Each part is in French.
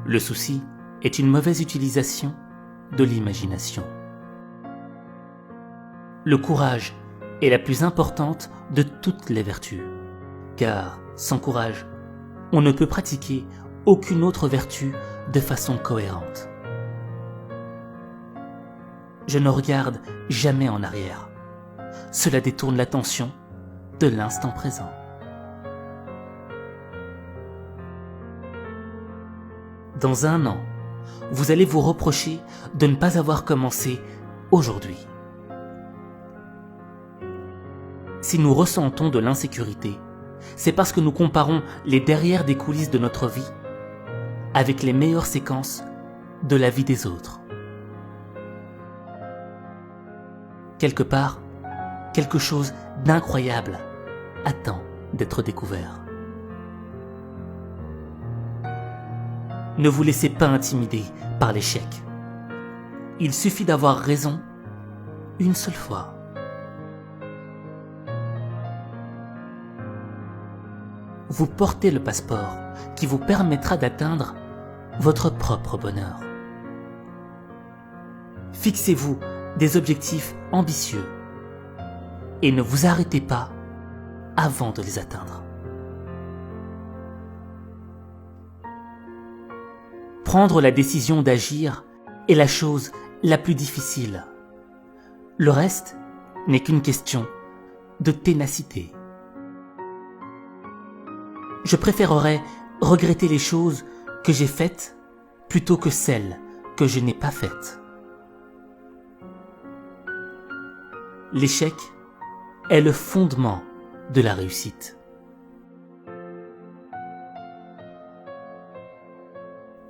Le souci est une mauvaise utilisation de l'imagination. Le courage est la plus importante de toutes les vertus, car sans courage, on ne peut pratiquer aucune autre vertu de façon cohérente. Je ne regarde jamais en arrière. Cela détourne l'attention de l'instant présent. Dans 1 an, vous allez vous reprocher de ne pas avoir commencé aujourd'hui. Si nous ressentons de l'insécurité, c'est parce que nous comparons les derrières des coulisses de notre vie avec les meilleures séquences de la vie des autres. Quelque part, quelque chose d'incroyable attend d'être découvert. Ne vous laissez pas intimider par l'échec. Il suffit d'avoir raison une seule fois. Vous portez le passeport qui vous permettra d'atteindre votre propre bonheur. Fixez-vous des objectifs ambitieux et ne vous arrêtez pas avant de les atteindre. Prendre la décision d'agir est la chose la plus difficile. Le reste n'est qu'une question de ténacité. Je préférerais regretter les choses que j'ai faites plutôt que celles que je n'ai pas faites. L'échec est le fondement de la réussite.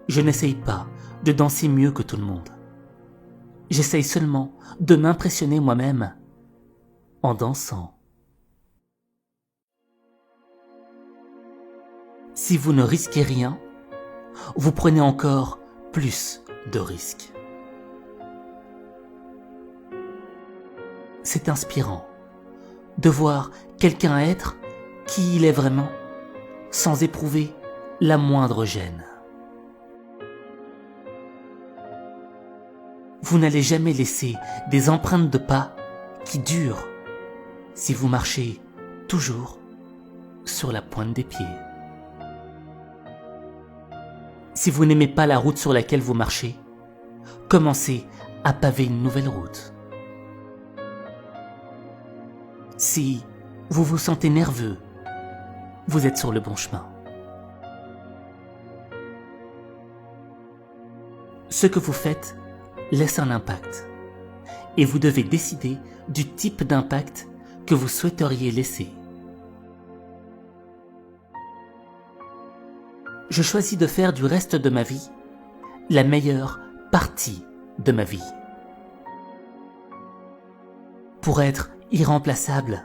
Je n'essaye pas de danser mieux que tout le monde. J'essaye seulement de m'impressionner moi-même en dansant. Si vous ne risquez rien, vous prenez encore plus de risques. C'est inspirant de voir quelqu'un être qui il est vraiment, sans éprouver la moindre gêne. Vous n'allez jamais laisser des empreintes de pas qui durent si vous marchez toujours sur la pointe des pieds. Si vous n'aimez pas la route sur laquelle vous marchez, commencez à paver une nouvelle route. Si vous vous sentez nerveux, vous êtes sur le bon chemin. Ce que vous faites laisse un impact et vous devez décider du type d'impact que vous souhaiteriez laisser. Je choisis de faire du reste de ma vie la meilleure partie de ma vie. Pour être irremplaçable,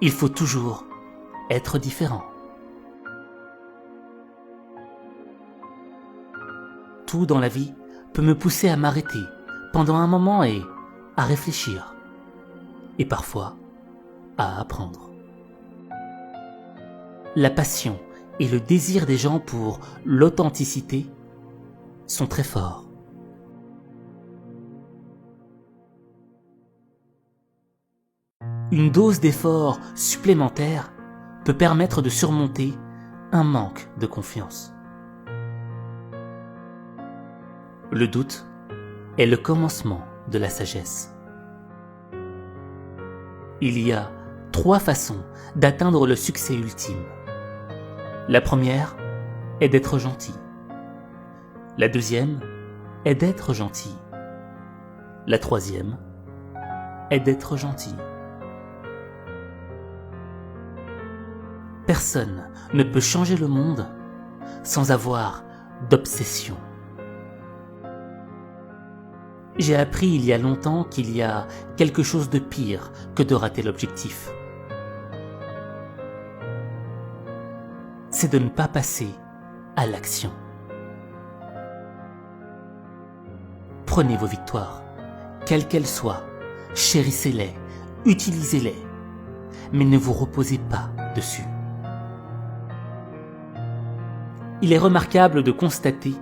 il faut toujours être différent. Tout dans la vie peut me pousser à m'arrêter pendant un moment et à réfléchir, et parfois à apprendre. La passion et le désir des gens pour l'authenticité sont très forts. Une dose d'effort supplémentaire peut permettre de surmonter un manque de confiance. Le doute est le commencement de la sagesse. Il y a 3 façons d'atteindre le succès ultime. La première est d'être gentil. La deuxième est d'être gentil. La troisième est d'être gentil. Personne ne peut changer le monde sans avoir d'obsession. J'ai appris il y a longtemps qu'il y a quelque chose de pire que de rater l'objectif. C'est de ne pas passer à l'action. Prenez vos victoires, quelles qu'elles soient, chérissez-les, utilisez-les, mais ne vous reposez pas dessus. Il est remarquable de constater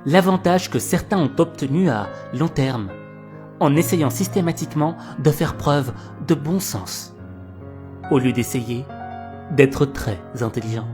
l'avantage que certains ont obtenu à long terme, en essayant systématiquement de faire preuve de bon sens, au lieu d'essayer d'être très intelligent.